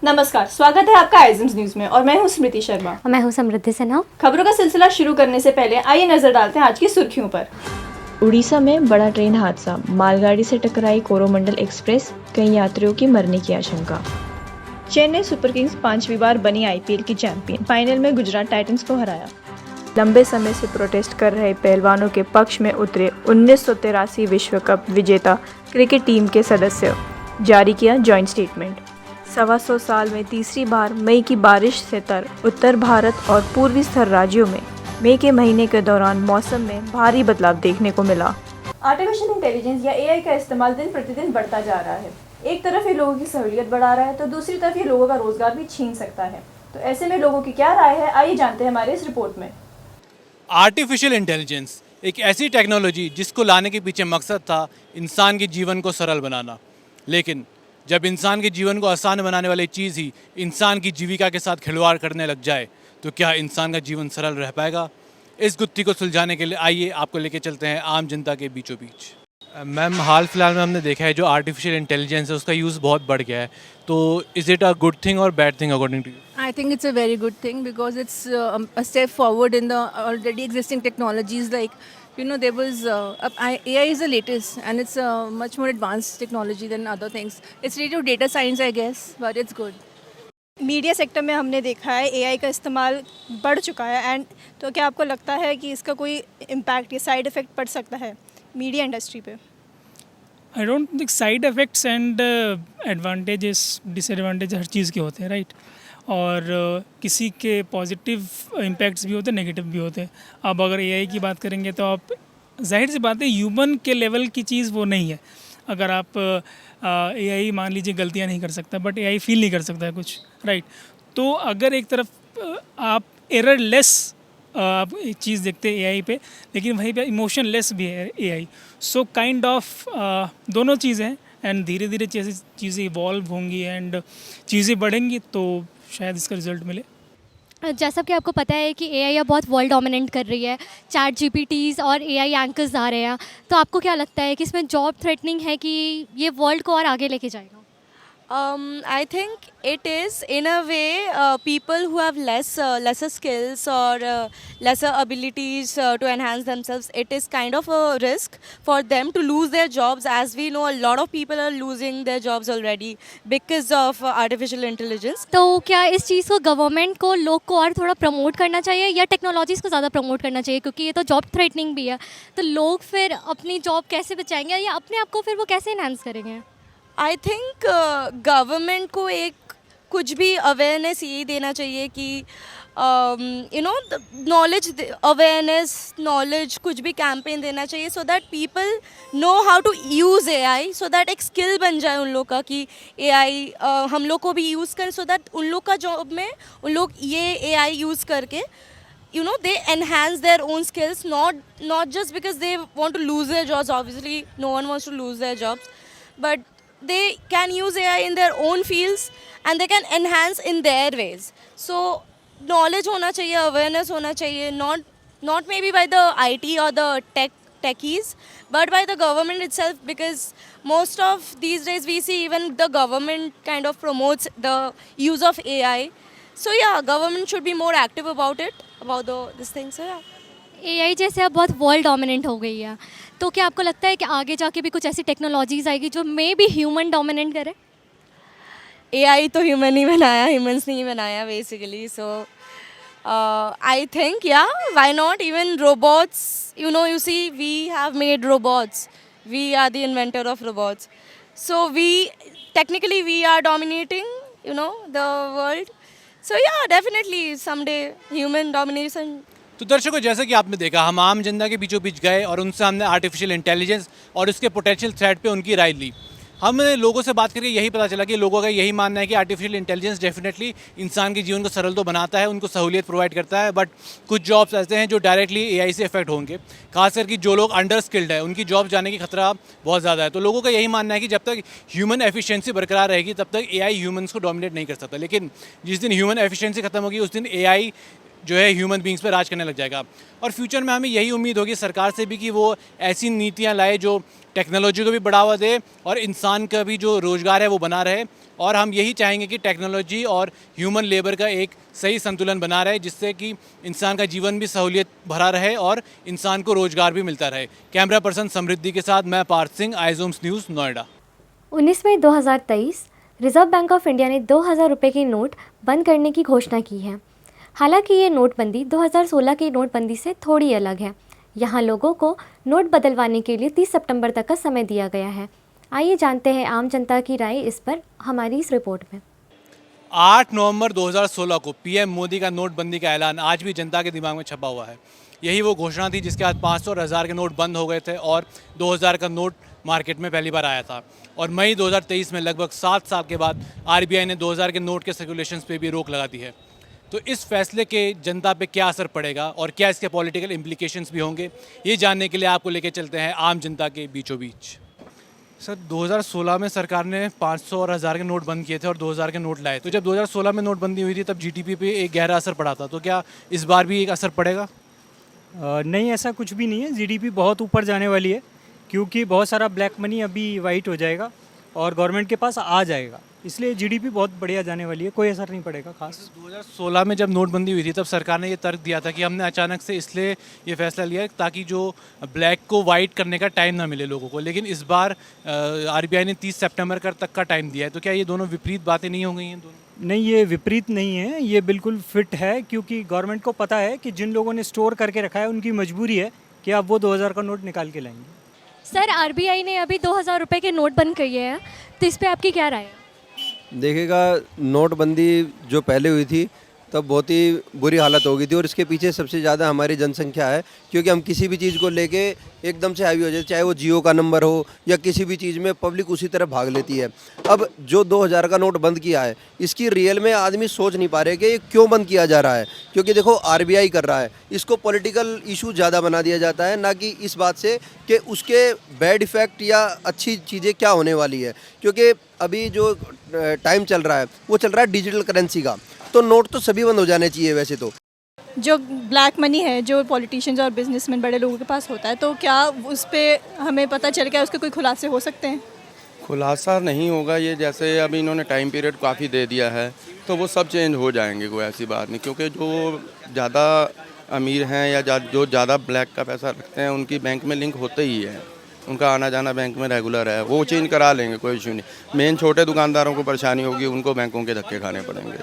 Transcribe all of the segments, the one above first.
नमस्कार, स्वागत है आपका आइजम्स न्यूज में और मैं हूं स्मृति शर्मा। मैं हूँ समृद्धि सिन्हा। खबरों का सिलसिला शुरू करने से पहले आइए नजर डालते हैं आज की सुर्खियों पर। उड़ीसा में बड़ा ट्रेन हादसा, मालगाड़ी से टकराई कोरोमंडल एक्सप्रेस, कई यात्रियों की मरने की आशंका। चेन्नई सुपर किंग्स 5वीं बार बनी आईपीएल की चैंपियन, फाइनल में गुजरात टाइटंस को हराया। लंबे समय से प्रोटेस्ट कर रहे पहलवानों के पक्ष में उतरे 1983 विश्व कप विजेता क्रिकेट टीम के सदस्य, जारी किया जॉइंट स्टेटमेंट। 125 साल में तीसरी बार मई की बारिश से तर उत्तर भारत और पूर्वी स्तर राज्यों में मई के महीने के दौरान मौसम में भारी बदलाव देखने को मिला। आर्टिफिशियल इंटेलिजेंस या एआई का इस्तेमाल दिन प्रतिदिन बढ़ता जा रहा है। एक तरफ ये लोगों की सहूलियत बढ़ा रहा है तो दूसरी तरफ ये लोगों का रोजगार भी छीन सकता है। तो ऐसे में लोगों की क्या राय है, आइए जानते हैं हमारे इस रिपोर्ट में। आर्टिफिशियल इंटेलिजेंस एक ऐसी टेक्नोलॉजी जिसको लाने के पीछे मकसद था इंसान के जीवन को सरल बनाना, लेकिन जब इंसान के जीवन को आसान बनाने वाली चीज़ ही इंसान की जीविका के साथ खिलवाड़ करने लग जाए तो क्या इंसान का जीवन सरल रह पाएगा? इस गुत्थी को सुलझाने के लिए आइए आपको लेके चलते हैं आम जनता के बीचों बीच। मैम, हाल फिलहाल में हमने देखा है जो आर्टिफिशियल इंटेलिजेंस है उसका यूज़ बहुत बढ़ गया है, तो is it a good thing और bad thing according to you? I think it's a very good thing because it's a step forward in the already existing technologies. Like, there was AI is the latest and it's a much more advanced technology than other things. It's related to data science, I guess, but it's good. Media sector में हमने देखा है AI का इस्तेमाल बढ़ चुका है and तो क्या आपको लगता है कि इसका कोई इम्पैक्ट या साइड इफ़ेक्ट पड़ सकता है मीडिया इंडस्ट्री पे? I don't think side effects and advantages disadvantage हर चीज़ के होते हैं, राइट? और किसी के पॉजिटिव इम्पैक्ट्स भी होते हैं, नेगेटिव भी होते हैं। अब अगर एआई की बात करेंगे तो आप जाहिर सी बात है ह्यूमन के लेवल की चीज़ वो नहीं है। अगर आप एआई मान लीजिए गलतियां नहीं कर सकता, बट एआई फील नहीं कर सकता है कुछ, राइट? तो अगर एक तरफ आप एरर लेस आप एक चीज़ देखते हैं एआई पे, लेकिन वहीं पे इमोशन लेस भी है एआई। सो काइंड ऑफ दोनों चीज़ें हैं एंड धीरे धीरे जैसे चीज़ें इवॉल्व होंगी एंड चीज़ें बढ़ेंगी तो शायद इसका रिजल्ट मिले। जैसा कि आपको पता है कि एआई अब बहुत वर्ल्ड डोमिनेट कर रही है, चैट जीपीटीज़ और एआई एंकर्स आ रहे हैं, तो आपको क्या लगता है कि इसमें जॉब थ्रेटनिंग है कि ये वर्ल्ड को और आगे लेके जाएगा? I think it is in a way people who have lesser skills or lesser abilities to enhance themselves. It is kind of a risk for them to lose their jobs, as we know a lot of people are losing their jobs already because of artificial intelligence. तो क्या इस चीज़ को government को लोग को और थोड़ा promote करना चाहिए या टेक्नोलॉजीज़ को ज़्यादा प्रमोट करना चाहिए, क्योंकि ये तो जॉब थ्रेटनिंग भी है, तो लोग फिर अपनी जॉब कैसे बचाएंगे या अपने आप को फिर वो कैसे इन्हांस करेंगे? आई थिंक गवर्नमेंट को एक कुछ भी अवेयरनेस ये देना चाहिए कि नॉलेज अवेयरनेस नॉलेज कुछ भी कैंपेन देना चाहिए so that people know how to use AI, so that एक स्किल बन जाए उन लोग का कि एआई हम लोग को भी यूज़ करें, सो दैट उन लोग का जॉब में उन लोग ये एआई यूज़ करके they enhance their own skills, not just because they want to lose their jobs. Obviously no one wants to lose their jobs, but they can use AI in their own fields and they can enhance in their ways. So knowledge hona chahiye, awareness hona chahiye, not maybe by the IT or the techies, but by the government itself, because most of these days we see even the government kind of promotes the use of AI. So yeah, government should be more active about it, about this thing. So yeah. AI जैसे अब बहुत world dominant हो गई है, तो क्या आपको लगता है कि आगे जाके भी कुछ ऐसी टेक्नोलॉजीज आएगी जो मे बी ह्यूमन डोमिनेंट करे? एआई तो ह्यूमन ही बनाया, ह्यूमंस नहीं बनाया बेसिकली. सो आई थिंक या why not even robots, you see we have made robots, we are the inventor of robots, so technically we are dominating the world. So yeah, definitely someday human domination. तो दर्शकों, जैसे कि आपने देखा, हम आम जनता के बीचों बीच गए और उनसे हमने आर्टिफिशियल इंटेलिजेंस और उसके पोटेंशियल थ्रेट पे उनकी राय ली। हमने लोगों से बात करके यही पता चला कि लोगों का यही मानना है कि आर्टिफिशियल इंटेलिजेंस डेफिनेटली इंसान के जीवन को सरल तो बनाता है, उनको सहूलियत प्रोवाइड करता है, बट कुछ जॉब्स ऐसे हैं जो डायरेक्टली एआई से इफेक्ट होंगे। खासकर कि जो लोग अंडर स्किल्ड है उनकी जॉब जाने की खतरा बहुत ज़्यादा है। तो लोगों का यही मानना है कि जब तक ह्यूमन एफिशिएंसी बरकरार रहेगी तब तक एआई ह्यूमन्स को डोमिनेट नहीं कर सकता, लेकिन जिस दिन ह्यूमन एफिशिएंसी खत्म होगी उस दिन एआई जो है ह्यूमन बींग्स पर राज करने लग जाएगा। और फ्यूचर में हमें यही उम्मीद होगी सरकार से भी कि वो ऐसी नीतियाँ लाए जो टेक्नोलॉजी को भी बढ़ावा दे और इंसान का भी जो रोज़गार है वो बना रहे। और हम यही चाहेंगे कि टेक्नोलॉजी और ह्यूमन लेबर का एक सही संतुलन बना रहे, जिससे कि इंसान का जीवन भी सहूलियत भरा रहे और इंसान को रोज़गार भी मिलता रहे। कैमरा पर्सन समृद्धि के साथ मैं पार्थ सिंह, आइजोम्स न्यूज़, नोएडा। 19 मई 2023 रिजर्व बैंक ऑफ इंडिया ने 2000 रुपये के नोट बंद करने की घोषणा की है। हालांकि ये नोटबंदी 2016 की नोटबंदी से थोड़ी अलग है। यहाँ लोगों को नोट बदलवाने के लिए 30 सितंबर तक का समय दिया गया है। आइए जानते हैं आम जनता की राय इस पर हमारी इस रिपोर्ट में। 8 नवंबर 2016 को पीएम मोदी का नोटबंदी का ऐलान आज भी जनता के दिमाग में छपा हुआ है। यही वो घोषणा थी जिसके बाद 500 और 1000 के नोट बंद हो गए थे और 2000 का नोट मार्केट में पहली बार आया था। और मई 2023 में लगभग 7 साल के बाद आरबीआई ने 2000 के नोट के सर्कुलेशंस पे भी रोक लगा दी है। तो इस फैसले के जनता पे क्या असर पड़ेगा और क्या इसके पॉलिटिकल इम्प्लीकेशंस भी होंगे, ये जानने के लिए आपको लेके चलते हैं आम जनता के बीचों बीच। सर, 2016 में सरकार ने 500 और 1000 के नोट बंद किए थे और 2000 के नोट लाए। तो जब 2016 में नोटबंदी हुई थी तब जीडीपी पे एक गहरा असर पड़ा था। तो क्या इस बार भी एक असर पड़ेगा? नहीं, ऐसा कुछ भी नहीं है। जीडीपी बहुत ऊपर जाने वाली है क्योंकि बहुत सारा ब्लैक मनी अभी वाइट हो जाएगा और गवर्नमेंट के पास आ जाएगा, इसलिए जीडीपी बहुत बढ़िया जाने वाली है, कोई असर नहीं पड़ेगा खास। 2016 में जब नोटबंदी हुई थी तब सरकार ने ये तर्क दिया था कि हमने अचानक से इसलिए ये फैसला लिया ताकि जो ब्लैक को वाइट करने का टाइम ना मिले लोगों को, लेकिन इस बार आरबीआई ने 30 सितंबर तक का टाइम दिया है। तो क्या ये दोनों विपरीत बातें नहीं हो गई हैं दोनों? नहीं, ये विपरीत नहीं है, ये बिल्कुल फिट है क्योंकि गवर्नमेंट को पता है कि जिन लोगों ने स्टोर करके रखा है उनकी मजबूरी है कि अब वो 2000 का नोट निकाल के लाएंगे। सर, आरबीआई ने अभी 2000 रुपये के नोट बंद किए हैं, तो इस पर आपकी क्या राय है? देखिएगा, नोटबंदी जो पहले हुई थी तब बहुत ही बुरी हालत हो गई थी और इसके पीछे सबसे ज़्यादा हमारी जनसंख्या है, क्योंकि हम किसी भी चीज़ को लेके एकदम से हैवी हो जाए, चाहे वो जियो का नंबर हो या किसी भी चीज़ में पब्लिक उसी तरह भाग लेती है। अब जो 2000 का नोट बंद किया है, इसकी रियल में आदमी सोच नहीं पा रहे कि ये क्यों बंद किया जा रहा है, क्योंकि देखो आरबीआई कर रहा है, इसको पॉलिटिकल इशू ज़्यादा बना दिया जाता है, ना कि इस बात से कि उसके बैड इफ़ेक्ट या अच्छी चीज़ें क्या होने वाली है। क्योंकि अभी जो टाइम चल रहा है वो चल रहा है डिजिटल करेंसी का, तो नोट तो सभी बंद हो जाने चाहिए वैसे तो। जो ब्लैक मनी है जो पॉलिटिशियंस और बिजनेसमैन बड़े लोगों के पास होता है, तो क्या उस पर हमें पता चल गया, उसके कोई खुलासे हो सकते हैं? खुलासा नहीं होगा ये, जैसे अभी इन्होंने टाइम पीरियड काफ़ी दे दिया है तो वो सब चेंज हो जाएंगे, कोई ऐसी बात नहीं। क्योंकि जो ज़्यादा अमीर हैं या जो ज़्यादा ब्लैक का पैसा रखते हैं उनकी बैंक में लिंक होते ही है, उनका आना जाना बैंक में रेगुलर है, वो चेंज करा लेंगे, कोई इशू नहीं। मेन छोटे दुकानदारों को परेशानी होगी, उनको बैंकों के धक्के खाने पड़ेंगे।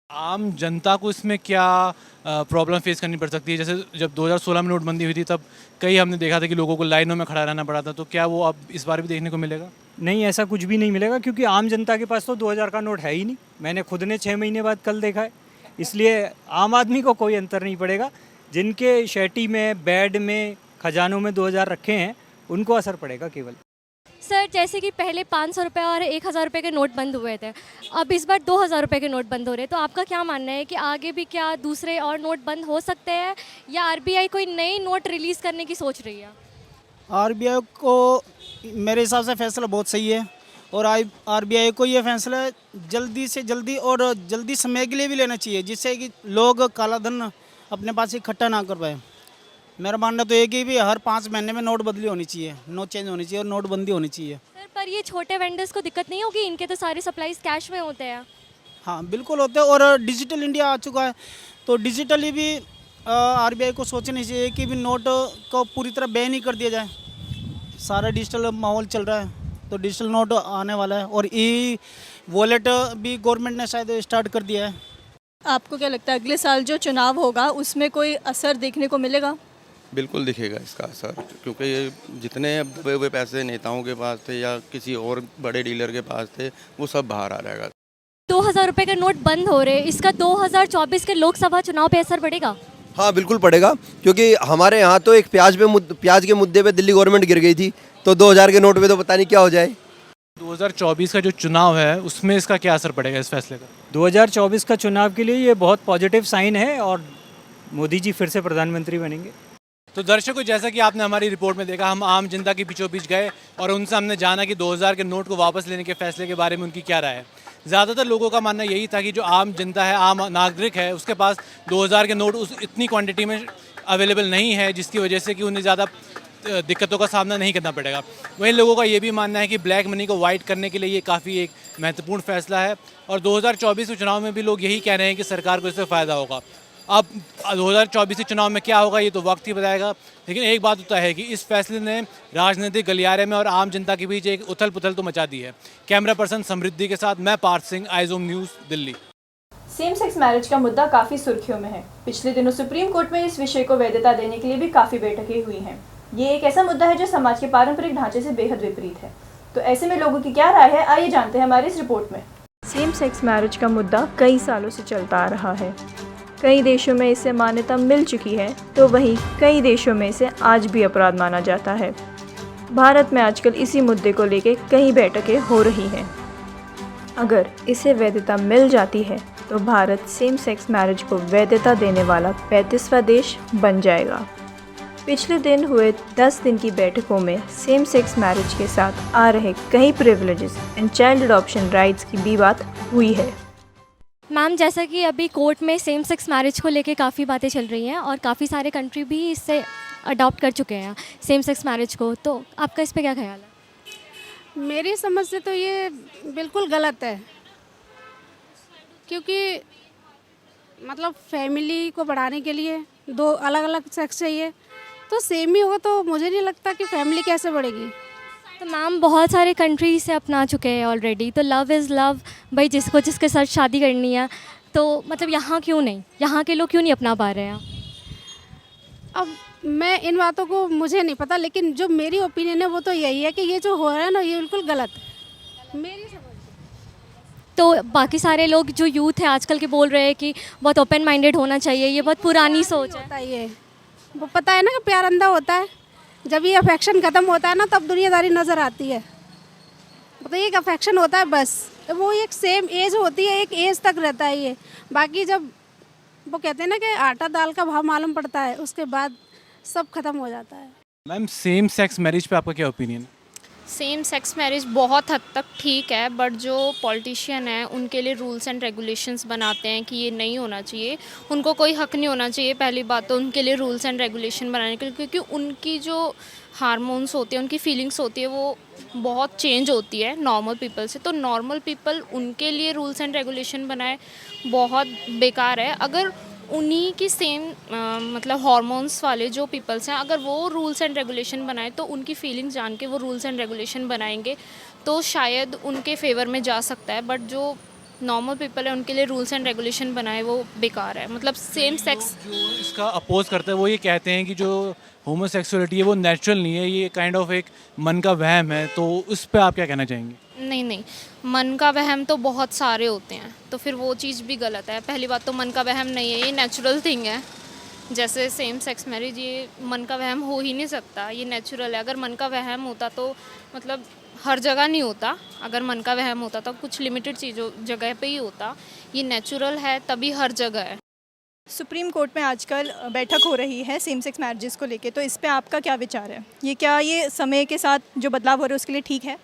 आम जनता को इसमें क्या प्रॉब्लम फेस करनी पड़ सकती है? जैसे जब 2016 में नोटबंदी हुई थी तब कई हमने देखा था कि लोगों को लाइनों में खड़ा रहना पड़ा था। तो क्या वो अब इस बार भी देखने को मिलेगा? नहीं, ऐसा कुछ भी नहीं मिलेगा क्योंकि आम जनता के पास तो 2000 का नोट है ही नहीं। मैंने खुद ने 6 महीने बाद कल देखा है, इसलिए आम आदमी को कोई अंतर नहीं पड़ेगा। जिनके शेटी में, बेड में, खजानों में 2000 रखे हैं उनको असर पड़ेगा केवल। सर, जैसे कि पहले 500 रुपये और 1000 रुपये के नोट बंद हुए थे, अब इस बार 2000 रुपये के नोट बंद हो रहे हैं, तो आपका क्या मानना है कि आगे भी क्या दूसरे और नोट बंद हो सकते हैं या आरबीआई कोई नई नोट रिलीज़ करने की सोच रही है? आरबीआई को मेरे हिसाब से फैसला बहुत सही है और आरबीआई को ये फैसला जल्दी से जल्दी और जल्दी समय के लिए भी लेना चाहिए, जिससे कि लोग काला धन अपने पास इकट्ठा ना कर पाए। मेरा मानना तो ये कि भी हर 5 महीने में नोट बदली होनी चाहिए, नोट चेंज होनी चाहिए और नोटबंदी होनी चाहिए। सर, पर ये छोटे वेंडर्स को दिक्कत नहीं होगी? इनके तो सारे सप्लाईज कैश में होते हैं। हाँ, बिल्कुल होते हैं और डिजिटल इंडिया आ चुका है, तो डिजिटली भी आरबीआई को सोचना चाहिए कि भी नोट को पूरी तरह बैन ही कर दिया जाए। सारा डिजिटल माहौल चल रहा है, तो डिजिटल नोट आने वाला है और ई वॉलेट भी गवर्नमेंट ने शायद स्टार्ट कर दिया है। आपको क्या लगता है अगले साल जो चुनाव होगा उसमें कोई असर देखने को मिलेगा? बिल्कुल दिखेगा इसका असर, क्योंकि ये जितने दबे हुए पैसे नेताओं के पास थे या किसी और बड़े डीलर के पास थे वो सब बाहर आ जाएगा। 2000 रुपये के नोट बंद हो रहे, इसका 2024 के लोकसभा चुनाव पे असर पड़ेगा? हाँ, बिल्कुल पड़ेगा, क्योंकि हमारे यहाँ तो एक प्याज के मुद्दे पे दिल्ली गवर्नमेंट गिर गई थी, तो 2000 के नोट पे तो पता नहीं क्या हो जाए। 2024 का जो चुनाव है उसमें इसका क्या असर पड़ेगा इस फैसले का? 2024 का चुनाव के लिए ये बहुत पॉजिटिव साइन है और मोदी जी फिर से प्रधानमंत्री बनेंगे। तो दर्शकों, जैसा कि आपने हमारी रिपोर्ट में देखा, हम आम जनता के बीचों बीच गए और उनसे हमने जाना कि 2000 के नोट को वापस लेने के फैसले के बारे में उनकी क्या राय है। ज़्यादातर लोगों का मानना यही था कि जो आम जनता है, आम नागरिक है, उसके पास 2000 के नोट उस इतनी क्वांटिटी में अवेलेबल नहीं है, जिसकी वजह से कि उन्हें ज़्यादा दिक्कतों का सामना नहीं करना पड़ेगा। वहीं लोगों का ये भी मानना है कि ब्लैक मनी को वाइट करने के लिए ये काफ़ी एक महत्वपूर्ण फैसला है और 2024 के चुनाव में भी लोग यही कह रहे हैं कि सरकार को इससे फ़ायदा होगा। अब 2024 के चुनाव में क्या होगा ये तो वक्त ही बताएगा, लेकिन एक बात होता है कि इस फैसले ने राजनीतिक गलियारे में और आम जनता के बीच एक उथल पुथल तो मचा दी है। कैमरा पर्सन समृद्धि के साथ मैं पार्थ सिंह, आइज़ोम news, Delhi. Same sex marriage का मुद्दा काफ़ी सुर्खियों में है। पिछले दिनों सुप्रीम कोर्ट में इस विषय को वैधता देने के लिए भी काफ़ी बैठकें हुई हैं। ये एक ऐसा मुद्दा है जो समाज के पारंपरिक ढांचे से बेहद विपरीत है। तो ऐसे में लोगों की क्या राय है, आइए जानते हैं हमारी इस रिपोर्ट में। सेम सेक्स मैरिज का मुद्दा कई सालों से चलता आ रहा है। कई देशों में इसे मान्यता मिल चुकी है, तो वहीं कई देशों में इसे आज भी अपराध माना जाता है। भारत में आजकल इसी मुद्दे को लेकर कई बैठकें हो रही हैं। अगर इसे वैधता मिल जाती है तो भारत सेम सेक्स मैरिज को वैधता देने वाला 35वां देश बन जाएगा। पिछले दिन हुए 10 दिन की बैठकों में सेम सेक्स मैरिज के साथ आ रहे कई privileges and child adoption rights की भी बात हुई है। मैम, जैसा कि अभी कोर्ट में सेम सेक्स मैरिज को लेके काफ़ी बातें चल रही हैं और काफ़ी सारे कंट्री भी इससे अडॉप्ट कर चुके हैं सेम सेक्स मैरिज को, तो आपका इस पे क्या ख्याल है? मेरी समझ से तो ये बिल्कुल गलत है, क्योंकि मतलब फैमिली को बढ़ाने के लिए दो अलग अलग सेक्स चाहिए, तो सेम ही होगा तो मुझे नहीं लगता कि फैमिली कैसे बढ़ेगी। तो मैम, बहुत सारे कंट्री इसे अपना चुके हैं ऑलरेडी, तो लव इज़ लव, भाई जिसको जिसके साथ शादी करनी है, तो मतलब यहाँ क्यों नहीं, यहाँ के लोग क्यों नहीं अपना पा रहे हैं? अब मैं इन बातों को मुझे नहीं पता, लेकिन जो मेरी ओपिनियन है वो तो यही है कि ये जो हो रहा है ना, ये बिल्कुल गलत है मेरी समझ। तो बाकी सारे लोग जो यूथ है आजकल के बोल रहे हैं कि बहुत ओपन माइंडेड होना चाहिए, ये बहुत पुरानी सोच है। ये वो पता है ना कि प्यार अंधा होता है, जब ये अफेक्शन ख़त्म होता है ना तब दुनियादारी नज़र आती है। मतलब एक अफेक्शन होता है बस, वो एक सेम एज होती है, एक एज तक रहता है ये। बाकी जब वो कहते हैं ना कि आटा दाल का भाव मालूम पड़ता है, उसके बाद सब खत्म हो जाता है। मैम, सेम सेक्स मैरिज पे आपका क्या ओपिनियन है? सेम सेक्स मैरिज बहुत हद तक ठीक है, बट जो पॉलिटिशियन है उनके लिए रूल्स एंड रेगुलेशंस बनाते हैं कि ये नहीं होना चाहिए, उनको कोई हक नहीं होना चाहिए। पहली बात तो उनके लिए रूल्स एंड रेगुलेशन बनाने के लिए, क्योंकि उनकी जो हार्मोन्स होते हैं, उनकी फीलिंग्स होती है, वो बहुत चेंज होती है नॉर्मल पीपल से। तो नॉर्मल पीपल उनके लिए रूल्स एंड रेगुलेशन बनाए बहुत बेकार है। अगर उन्हीं की सेम मतलब हार्मोन्स वाले जो पीपल्स हैं, अगर वो रूल्स एंड रेगुलेशन बनाए तो उनकी फीलिंग्स जान के वो रूल्स एंड रेगुलेशन बनाएंगे तो शायद उनके फेवर में जा सकता है। बट जो नॉर्मल पीपल है उनके लिए रूल्स एंड रेगुलेशन बनाए वो बेकार है। मतलब सेम सेक्स जो इसका अपोज करते हैं वो ये कहते हैं कि जो होमोसेक्सुअलिटी है वो नेचुरल नहीं है, ये काइंड ऑफ एक मन का वहम है, तो उस पर आप क्या कहना चाहेंगे? नहीं, मन का वहम तो बहुत सारे होते हैं, तो फिर वो चीज़ भी गलत है। पहली बात तो मन का वहम नहीं है, ये नेचुरल थिंग है। जैसे सेम सेक्स मैरिज, ये मन का वहम हो ही नहीं सकता, ये नेचुरल है। अगर मन का वहम होता तो मतलब हर जगह नहीं होता, अगर मन का वहम होता तो कुछ लिमिटेड चीज़ों जगह पे ही होता। ये नेचुरल है तभी हर जगह है। सुप्रीम कोर्ट में आजकल बैठक हो रही है सेम सेक्स मैरिजेस को लेके, तो इस पे आपका क्या विचार है? ये क्या ये समय के साथ जो बदलाव हो रहे हैं उसके लिए ठीक है?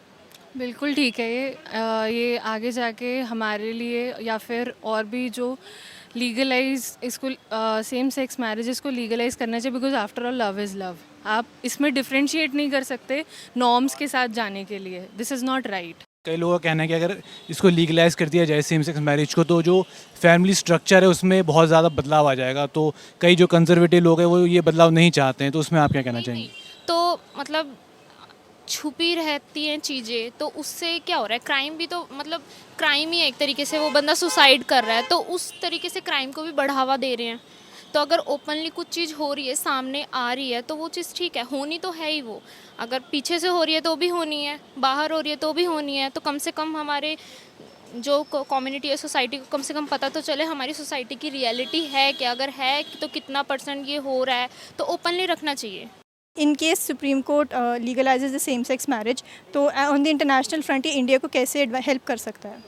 बिल्कुल ठीक है। ये आगे जाके हमारे लिए या फिर और भी जो लीगलाइज इसको सेम सेक्स मैरिजेस को लीगलाइज करना चाहिए, because after all love is love. आप इसमें डिफ्रेंशिएट नहीं कर सकते नॉर्म्स के साथ जाने के लिए। This is not right. कई लोगों का कहना है कि अगर इसको लीगलाइज कर दिया जाए सेम सेक्स मैरिज को, तो जो फैमिली स्ट्रक्चर है उसमें बहुत ज़्यादा बदलाव आ जाएगा। तो कई जो कंजर्वेटिव लोग हैं वो ये बदलाव नहीं चाहते हैं, तो उसमें आप क्या कहना चाहेंगे? तो मतलब छुपी रहती हैं चीज़ें, तो उससे क्या हो रहा है, क्राइम भी तो मतलब क्राइम ही है एक तरीके से। वो बंदा सुसाइड कर रहा है तो उस तरीके से क्राइम को भी बढ़ावा दे रहे हैं। तो अगर ओपनली कुछ चीज़ हो रही है, सामने आ रही है, तो वो चीज़ ठीक है, होनी तो है ही। वो अगर पीछे से हो रही है तो भी होनी है, बाहर हो रही है तो भी होनी है। तो कम से कम हमारे जो कम्युनिटी है, सोसाइटी को कम से कम पता तो चले हमारी सोसाइटी की रियलिटी है क्या। अगर है तो कितना % ये हो रहा है, तो ओपनली रखना चाहिए। In case supreme court legalizes the same sex marriage, तो ऑन द इंटरनेशनल फ्रंट ये इंडिया को कैसे हेल्प कर सकता है?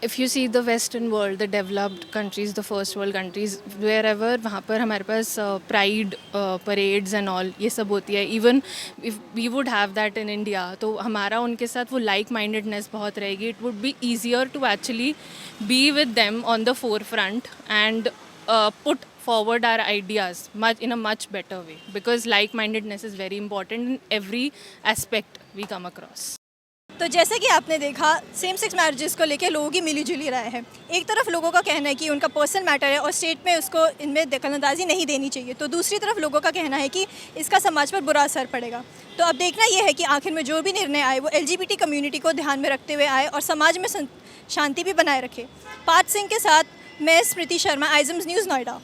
if you see the western world, the developed countries, the first world countries, wherever, वहाँ पर हमारे पास pride parades and all ये सब होती है. Even if we would have that in India, तो हमारा उनके साथ वो like mindedness बहुत रहेगी. It would be easier to actually be with them on the forefront and put forward our ideas in a much better way, because like mindedness is very important in every aspect we come across. तो जैसे कि आपने देखा, same sex marriages को लेके लोगों की मिली जुली राय है। एक तरफ लोगों का कहना है कि उनका पर्सनल मैटर है और स्टेट में उसको इनमें दखलंदाजी नहीं देनी चाहिए, तो दूसरी तरफ लोगों का कहना है कि इसका समाज पर बुरा असर पड़ेगा। तो अब देखना यह है कि आखिर में जो भी निर्णय आए वो LGBT कम्युनिटी को ध्यान में रखते हुए आए और समाज में शांति भी बनाए रखे। पार्थ सिंह के साथ मैं स्मृति शर्मा, आइजम्स न्यूज़, नोएडा।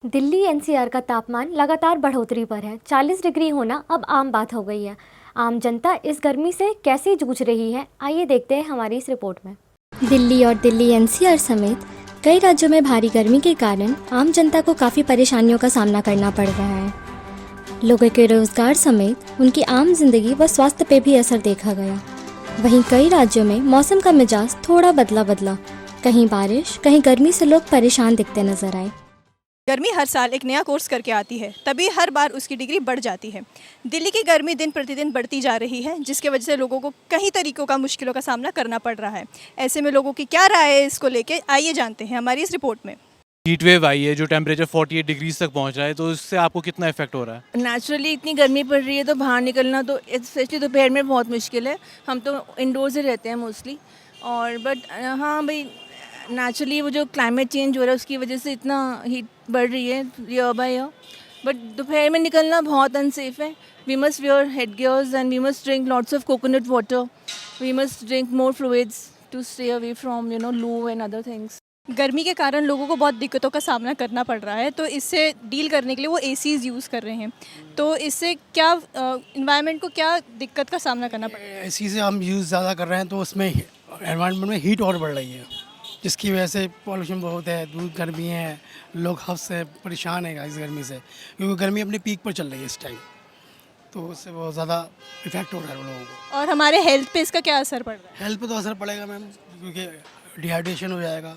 दिल्ली एनसीआर का तापमान लगातार बढ़ोतरी पर है। 40 डिग्री होना अब आम बात हो गई है। आम जनता इस गर्मी से कैसे जूझ रही है, आइए देखते हैं हमारी इस रिपोर्ट में। दिल्ली और दिल्ली एनसीआर समेत कई राज्यों में भारी गर्मी के कारण आम जनता को काफ़ी परेशानियों का सामना करना पड़ रहा है। लोगों के रोजगार समेत उनकी आम जिंदगी व स्वास्थ्य पे भी असर देखा गया। वहीं कई राज्यों में मौसम का मिजाज थोड़ा बदला, कहीं बारिश, कहीं गर्मी से लोग परेशान दिखते नजर आए। गर्मी हर साल एक नया कोर्स करके आती है, तभी हर बार उसकी डिग्री बढ़ जाती है। दिल्ली की गर्मी दिन प्रतिदिन बढ़ती जा रही है, जिसके वजह से लोगों को कई तरीकों का मुश्किलों का सामना करना पड़ रहा है। ऐसे में लोगों की क्या राय है इसको लेके, आइए जानते हैं हमारी इस रिपोर्ट में। हीट वेव आई है जो टेम्परेचर 48 डिग्रीज तक पहुंच रहा है, तो इससे आपको कितना इफेक्ट हो रहा है? नेचुरली इतनी गर्मी पड़ रही है तो बाहर निकलना तो स्पेशली दोपहर में बहुत मुश्किल है। हम तो इंडोर्स ही रहते हैं मोस्टली, और बट हाँ भाई, नेचुरली वो जो क्लाइमेट चेंज हो रहा है उसकी वजह से इतना हीट बढ़ रही है ईयर बाय ईयर। बट दोपहर में निकलना बहुत अनसेफ है। We must wear head gears and we must drink lots of coconut water. We must drink more fluids to stay away from loo and other things. गर्मी के कारण लोगों को बहुत दिक्कतों का सामना करना पड़ रहा है, तो इससे डील करने के लिए वो एसीज़ यूज़ कर रहे हैं। तो इससे क्या इन्वायरमेंट को क्या दिक्कत का सामना करना पड़ रहा है? एसी से हम यूज़ ज़्यादा कर रहे हैं तो उसमें एनवायरनमेंट में हीट और बढ़ रही है, जिसकी वजह से पॉल्यूशन बहुत है, धूप गर्मी है, लोग हद से परेशान है इस गर्मी से, क्योंकि गर्मी अपने पीक पर चल रही है इस टाइम, तो उससे बहुत ज़्यादा इफेक्ट हो रहा है लोगों को। और हमारे हेल्थ पे इसका क्या असर पड़ रहा है? हेल्थ पे तो असर पड़ेगा मैम, क्योंकि डिहाइड्रेशन हो जाएगा,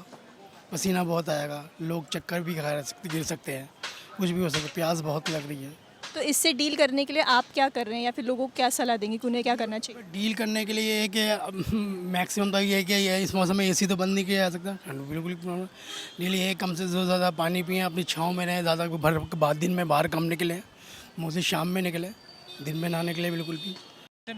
पसीना बहुत आएगा, लोग चक्कर भी गिर सकते हैं, कुछ भी हो सकता है, प्यास बहुत लग रही है। तो इससे डील करने के लिए आप क्या कर रहे हैं या फिर लोगों को क्या सलाह देंगे कि उन्हें क्या करना चाहिए? डील करने के लिए ये है कि मैक्सिमम तो ये है कि इस मौसम में एसी तो बंद नहीं किया जा सकता, ठंड बिल्कुल डील ये है कम से ज़्यादा पानी पिएं, अपनी छाँव में रहें, ज़्यादा बाद दिन में बाहर कम निकलें, मोस्टली शाम में निकलें, दिन में ना निकले बिल्कुल भी।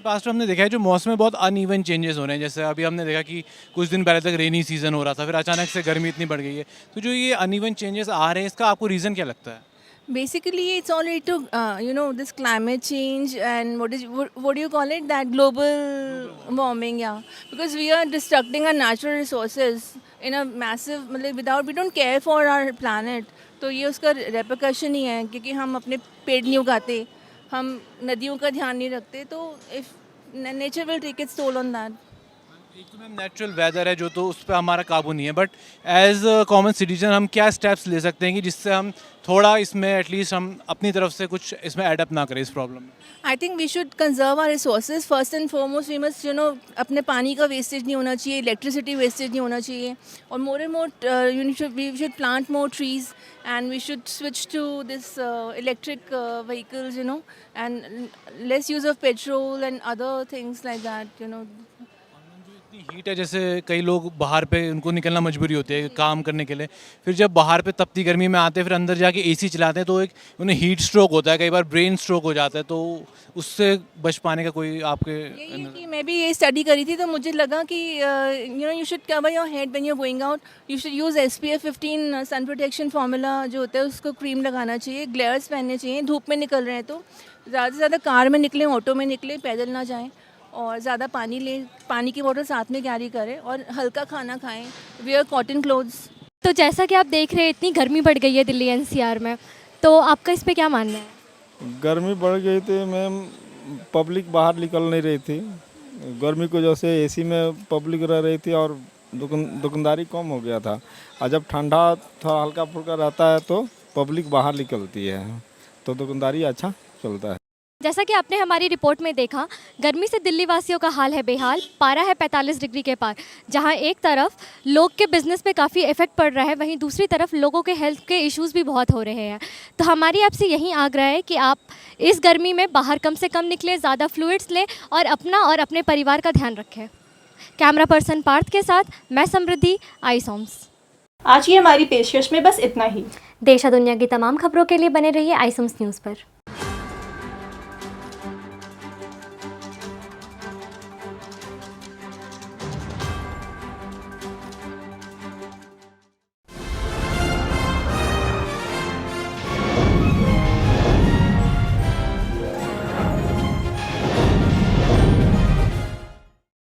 पास्ट हमने देखा है जो मौसम में बहुत अनइवन चेंजेस हो रहे हैं। जैसे अभी हमने देखा कि कुछ दिन पहले तक रेनी सीजन हो रहा था, फिर अचानक से गर्मी इतनी बढ़ गई है। तो जो ये अनइवन चेंजेस आ रहे हैं, इसका आपको रीज़न क्या लगता है? Basically, it's all related to this climate change and what do you call it, that global warming, yeah. Because we are destructing our natural resources in a massive, मतलब we don't care for our planet. तो ये उसका repercussion ही है, क्योंकि हम अपने पेड़ नहीं उगाते, हम नदियों का ध्यान नहीं रखते, तो if nature will take its toll on that. एक तो मैम नेचुरल वेदर है जो, तो उस पर हमारा काबू नहीं है, बट एज कॉमन सिटीजन हम क्या स्टेप्स ले सकते हैं कि जिससे हम थोड़ा इसमें एटलीस्ट हम अपनी तरफ से कुछ इसमें एडअप ना करें इस प्रॉब्लम में? I think we should conserve our resources first and foremost. We must अपने पानी का वेस्टेज नहीं होना चाहिए, इलेक्ट्रिसिटी वेस्टेज नहीं होना चाहिए, और more and more we should plant more trees and we should switch to this electric vehicles, and less use of petrol and other things like that, इतनी हीट है, जैसे कई लोग बाहर पे उनको निकलना मजबूरी होती है काम करने के लिए, फिर जब बाहर पे तपती गर्मी में आते हैं, फिर अंदर जाके एसी चलाते हैं, तो एक उन्हें हीट स्ट्रोक होता है, कई बार ब्रेन स्ट्रोक हो जाता है। तो उससे बच पाने का कोई आपके? कि मैं भी ये स्टडी करी थी, तो मुझे लगा कि you should cover your head when you are going out, you should use SPF 15 sun protection formula जो होता है, उसको क्रीम लगाना चाहिए, ग्लेयर्स पहनने चाहिए। धूप में निकल रहे हैं तो ज़्यादा से ज़्यादा कार में निकलें, ऑटो में निकलें, पैदल ना जाएं, और ज़्यादा पानी लें, पानी की बोतल साथ में कैरी करें, और हल्का खाना खाएं, वेयर कॉटन क्लोथ्स। तो जैसा कि आप देख रहे हैं, इतनी गर्मी बढ़ गई है दिल्ली NCR में, तो आपका इस पे क्या मानना है? गर्मी बढ़ गई थी मैम, पब्लिक बाहर निकल नहीं रही थी, गर्मी को जैसे एसी में पब्लिक रह रही थी, और दुकानदारी कम हो गया था। और जब ठंडा थोड़ा हल्का फुल्का रहता है तो पब्लिक बाहर निकलती है, तो दुकानदारी अच्छा चलता है। जैसा कि आपने हमारी रिपोर्ट में देखा, गर्मी से दिल्ली वासियों का हाल है बेहाल। पारा है 45 डिग्री के पार। जहां एक तरफ लोग के बिजनेस पे काफ़ी इफेक्ट पड़ रहा है, वहीं दूसरी तरफ लोगों के हेल्थ के इश्यूज़ भी बहुत हो रहे हैं। तो हमारी आपसे यही आग्रह है कि आप इस गर्मी में बाहर कम से कम निकलें, ज़्यादा फ्लूइड्स लें और अपना और अपने परिवार का ध्यान रखें। कैमरा पर्सन पार्थ के साथ मैं समृद्धि, आई सॉम्स। आज की हमारी पेशकश में बस इतना ही। देश और दुनिया की तमाम खबरों के लिए बने रहिए आई सॉम्स न्यूज़ पर।